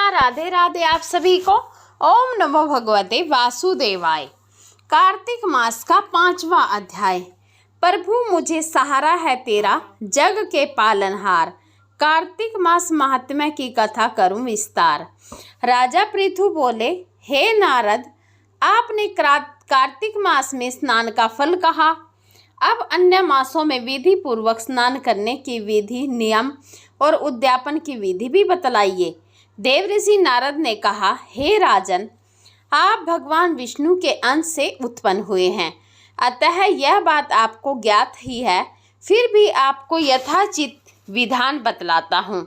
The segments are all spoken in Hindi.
कृष्णा, राधे राधे आप सभी को। ओम नमो भगवते वासुदेवाय। कार्तिक मास का 5वां अध्याय। प्रभु मुझे सहारा है तेरा, जग के पालनहार। कार्तिक मास महात्म्य की कथा करूं विस्तार। राजा पृथु बोले, हे नारद, आपने कार्तिक मास में स्नान का फल कहा। अब अन्य मासों में विधि पूर्वक स्नान करने की विधि, नियम और उद्यापन की विधि भी बतलाइए। देवऋषि नारद ने कहा, हे राजन, आप भगवान विष्णु के अंश से उत्पन्न हुए हैं, अतः यह बात आपको ज्ञात ही है। फिर भी आपको यथाचित विधान बतलाता हूँ।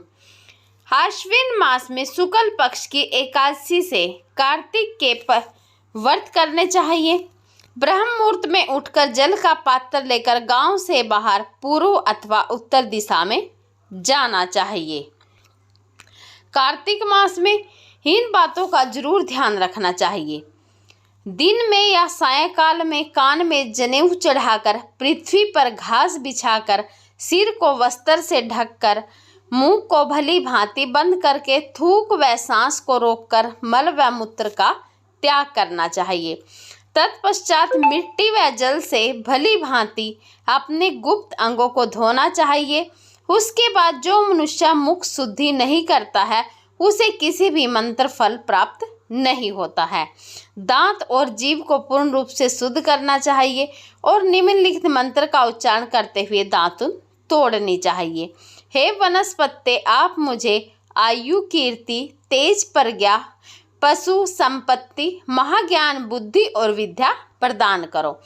आश्विन मास में शुक्ल पक्ष की एकादशी से कार्तिक के व्रत करने चाहिए। ब्रह्म मुहूर्त में उठकर जल का पात्र लेकर गांव से बाहर पूर्व अथवा उत्तर दिशा में जाना चाहिए। कार्तिक मास में इन बातों का जरूर ध्यान रखना चाहिए। दिन में या सायंकाल में कान में जनेऊ चढ़ाकर, पृथ्वी पर घास बिछाकर, सिर को वस्त्र से ढककर, मुंह को भली भांति बंद करके, थूक व सांस को रोककर मल व मूत्र का त्याग करना चाहिए। तत्पश्चात मिट्टी व जल से भली भांति अपने गुप्त अंगों को धोना चाहिए। उसके बाद जो मनुष्य मुख शुद्धि नहीं करता है, उसे किसी भी मंत्र फल प्राप्त नहीं होता है। दांत और जीभ को पूर्ण रूप से शुद्ध करना चाहिए और निम्नलिखित मंत्र का उच्चारण करते हुए दांतुन तोड़नी चाहिए। हे वनस्पते, आप मुझे आयु, कीर्ति, तेज प्रज्ञा, पशु संपत्ति, महाज्ञान, बुद्धि और विद्या प्रदान करो।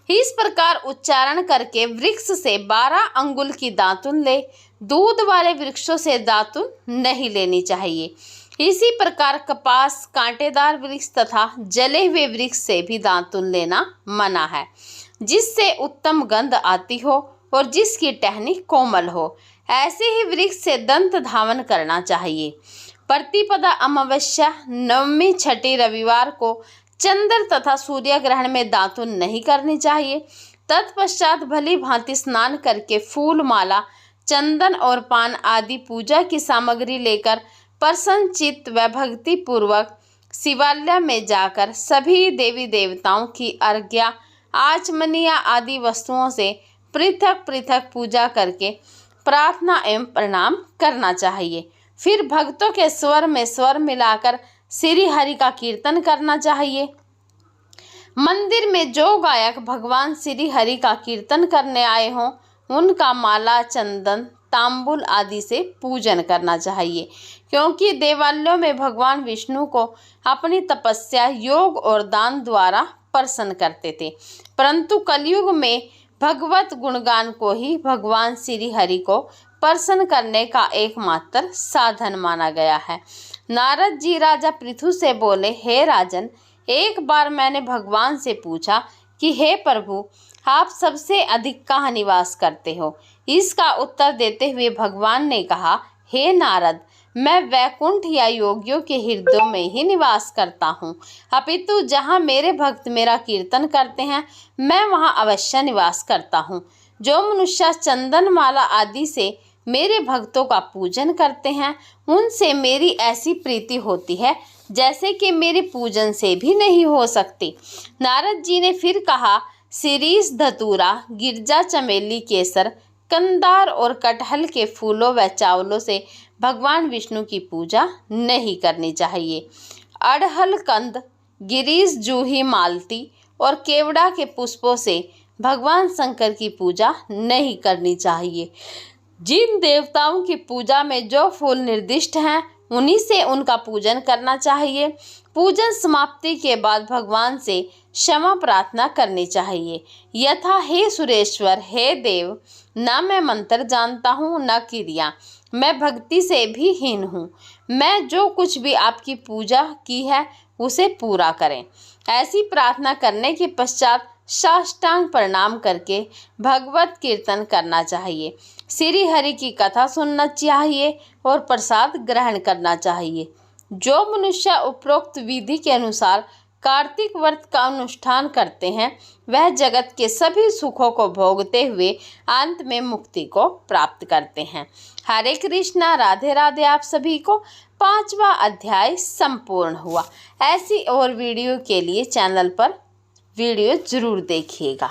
इस प्रकार उच्चारण करके वृक्ष से 12 अंगुल की दातुन ले। दूध वाले वृक्षों से दातुन नहीं लेनी चाहिए। इसी प्रकार कपास, कांटेदार वृक्ष तथा जले हुए वृक्ष से भी दातुन लेना मना है, जिससे उत्तम गंध आती हो और जिसकी टहनी कोमल हो। ऐसे ही वृक्ष से दंत धावन करना चाहिए। प्रतिपदा, अमावस्या, नवमी, छठी, रविवार को चंद्र तथा सूर्य ग्रहण में दातुन नहीं करनी चाहिए। तत्पश्चात भली भांति स्नान करके फूल माला, चंदन और पान आदि पूजा की सामग्री लेकर प्रसन्न चित्त व भक्ति पूर्वक शिवालय में जाकर सभी देवी देवताओं की अर्घ्य, आचमनिया आदि वस्तुओं से पृथक पृथक पूजा करके प्रार्थना एवं प्रणाम करना चाहिए। फिर भक्तों के स्वर में स्वर मिलाकर श्री हरि का कीर्तन करना चाहिए। मंदिर में जो गायक भगवान श्री हरि का कीर्तन करने आए हों, उनका माला, चंदन, तांबुल आदि से पूजन करना चाहिए, क्योंकि देवालयों में भगवान विष्णु को अपनी तपस्या, योग और दान द्वारा प्रसन्न करते थे। परंतु कलयुग में भगवत गुणगान को ही भगवान श्री हरि को प्रसन्न करने का एकमात्र साधन माना गया है। नारद जी राजा पृथु से बोले, हे राजन, एक बार मैंने भगवान से पूछा कि हे प्रभु, आप सबसे अधिक कहाँ निवास करते हो? इसका उत्तर देते हुए भगवान ने कहा, हे नारद, मैं वैकुंठ या योगियों के हृदयों में ही निवास करता हूँ, अपितु जहाँ मेरे भक्त मेरा कीर्तन करते हैं, मैं वहाँ अवश्य निवास करता हूँ। जो मनुष्य चंदन माला आदि से मेरे भक्तों का पूजन करते हैं, उनसे मेरी ऐसी प्रीति होती है जैसे कि मेरे पूजन से भी नहीं हो सकती। नारद जी ने फिर कहा, शिरीष, धतूरा, गिरजा, चमेली, केसर, कंदार और कटहल के फूलों व चावलों से भगवान विष्णु की पूजा नहीं करनी चाहिए। अड़हल, कंद, गिरीश, जूही, मालती और केवड़ा के पुष्पों से भगवान शंकर की पूजा नहीं करनी चाहिए। जिन देवताओं की पूजा में जो फूल निर्दिष्ट हैं, उन्हीं से उनका पूजन करना चाहिए। पूजन समाप्ति के बाद भगवान से क्षमा प्रार्थना करनी चाहिए, यथा, हे सुरेश्वर, हे देव, न मैं मंत्र जानता हूँ न क्रिया, मैं भक्ति से भी हीन हूँ। मैं जो कुछ भी आपकी पूजा की है उसे पूरा करें। ऐसी प्रार्थना करने के पश्चात साष्टांग प्रणाम करके भगवत कीर्तन करना चाहिए, श्री हरि की कथा सुनना चाहिए और प्रसाद ग्रहण करना चाहिए। जो मनुष्य उपरोक्त विधि के अनुसार कार्तिक व्रत का अनुष्ठान करते हैं, वह जगत के सभी सुखों को भोगते हुए अंत में मुक्ति को प्राप्त करते हैं। हरे कृष्णा, राधे राधे आप सभी को। 5वां अध्याय संपूर्ण हुआ। ऐसी और वीडियो के लिए चैनल पर वीडियो ज़रूर देखिएगा।